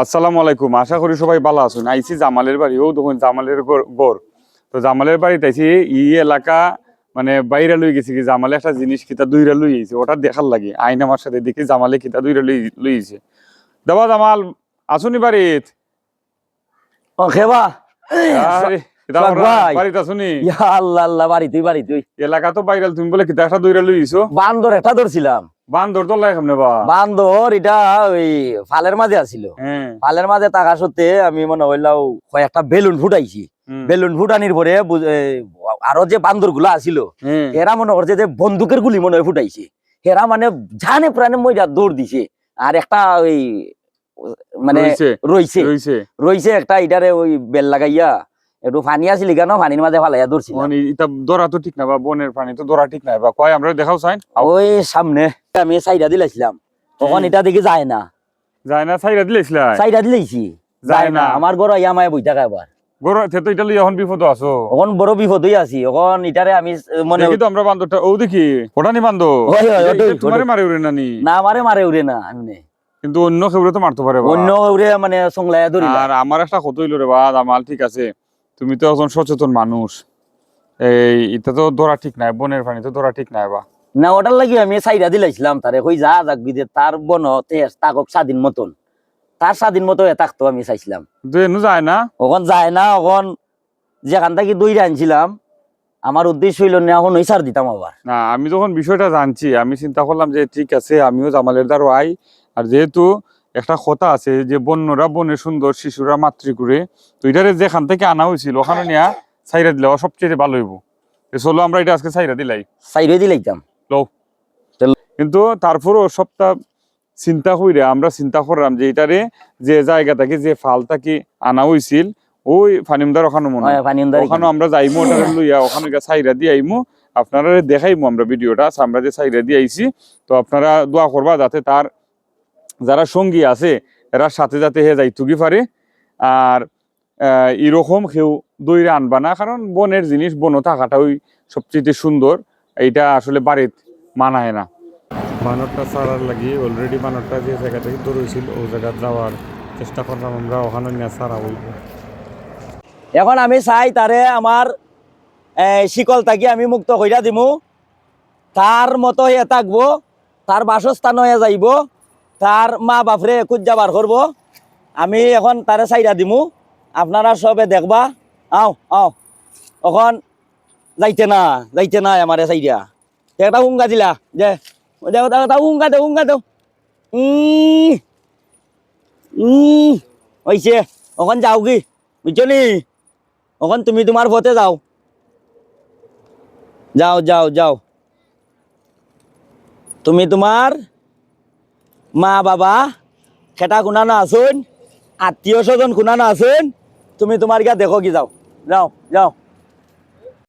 আসসালামু আলাইকুম, আশা করি সবাই ভালো আছেন। আইসি জামালের বাড়ি, ও দেখুন জামালের গড়। তো জামালের বাড়িতে আইসি এলাকা মানে বাইরে লই গেছি কি জামালে একটা জিনিস কিতা দুইরা লই আইছে, ওটা দেখার লাগে। আইন আমার সাথে দেখি জামালে কিতা দুইরা লই আইছে। দেবা জামাল আসুনি বাড়িত? ও খেবা আরে কিতা বাড়িত আসুনি? ইয়া আল্লাহ আল্লাহ বাড়ি তুই এলাকা তো বাইরে, তুমি বলে কিতা একটা দুইরা লই আইছো? বান্দর একটা ধরছিলাম। বান্দর তো লাই কেমনে বা? বান্দর এটা ওই ফালের মাঝে আছিল। ফালের মাঝে থাকা সত্ত্বে আমি মনে হইলাও কয়েকটা বেলুন ফুটাইছি। বেলুন ফুটানির পরে আরো যে বান্দর গুলা আছিল এরা মনে করছে যে বন্দুকের গুলি মনে হয় ফুটাইছে। এরা মানে জানে প্রাণে মইরা দৌড় দিছে। আর একটা ওই মানে রইছে একটা ইটারে ওই বেল লাগাইয়া একটু পানি আছিল কেন পানির মাঝে ফালাইয়া ধরছিল। এটা দরা তো ঠিক না বা, বনের পানি তো দরা ঠিক নাই বা, কয় আমরা দেখাও চাই ওই সামনে আমি সাইডা দিলাইছিলাম, তখন এটা দেখি যায় না সাইডা দিলাইছিলা? সাইডা দিলাইছি, যায় না। আমার গরু আইয়া মায় বই থাকা এবার গরু তো এটা লই এখন বিপদ আছো। এখন বড় বিপদ হই আছি। এখন ইটারে আমি মনে দেখি তো আমরা বান্দরটা ও দেখি ওটানি বান্দর তোমারে মারে উড়ে না নি? না আমারে মারে উড়ে না এমনি, কিন্তু অন্য কেউরে তো মারতে পারে, অন্য উড়ে মানে সংলায়া ধরি। আর আমার একটা কত হইলো রে বা জামাল, ঠিক আছে তুমি তো এখন সচেতন মানুষ, এই এটা তো ধরা ঠিক নাই, বনের পানি তো ধরা ঠিক নাই বা। না ওটার লাগি আমি সাইডা দিলাইছিলাম তারে, কই যা যাক বিদে তার বন তাকক স্বাধীন মতন, তার স্বাধীন মতো থাকতো আমি চাইছিলাম। যায় না ওখান যায় না। ওখান যেখান থেকে দইরা আনছিলাম আমার উদ্দেশ্য হইল না এখন ওই সার দিতাম আবার না। আমি যখন বিষয়টা জানছি আমি চিন্তা করলাম যে ঠিক আছে আমিও জামালের দ্বারা আই। আর যেহেতু একটা কথা আছে যে বন্যরা বনে সুন্দর, শিশুরা মাতৃ করে, তো এটারে যেখান থেকে আনা হয়েছিল ওখানে নিয়ে সাইরা দিলে সবচেয়ে ভালো হইব। চলো আমরা এটা আজকে সাইরা দিলাইতাম। কিন্তু তারপরও সবটা চিন্তা কইরা আমরা চিন্তা করলাম যে এটারে যে জায়গা থেকে যে ফাল থেকে আনা হয়েছিল ওই ফানিমদার ওখানে মনে হয় ওখানে আমরা যাইমু, ওটা লইয়া ওখানে সাইরা দিয়ে আইমু, আপনারা দেখাইমু আমরা ভিডিওটা আমরা যে সাইরা দিয়ে আইছি। তো আপনারা দোয়া করবা যাতে তার যারা সঙ্গী আছে এরা সাথে যাতে হে যাইতো কি পারে। আর এরকম কেউ দইরা আনবা না, কারণ বনের জিনিস বন থাকাটা ওই সবচেয়ে সুন্দর, এইটা আসলে বাড়িত মানায় না। বানরটা ছাড়ার লাগি অলরেডি বানরটা যে জায়গা থেকে দৌড়েছিল ওই জায়গা যাওয়ার চেষ্টা করলাম আমরা, ওখানে নিয়ে ছাড়া হইব। এখন আমি চাই তারে আমার শিকল থাকি আমি মুক্ত কইরা দিমু, তার মতো হয়ে থাকবো, তার বাসস্থান হয়ে যাইব, তার মা বাপরে খুঁজা বার করবো। আমি এখন তারে চাইরা দিমু, আপনারা সবে দেখবা। আও আও এখন যাইতে না আমারে চাইরা একটা হুঙ্গা দিলা যে হুঙ্গা দেও হইছে। এখন যাও কি বুঝছো নি, এখন তুমি তোমার পথে যাও যাও যাও যাও তুমি তোমার মা বাবা খেটা কুনানো আসুন, আত্মীয় স্বজন কুনানো আসুন, তুমি তোমার গিয়া দেখো কি যাও যাও যাও।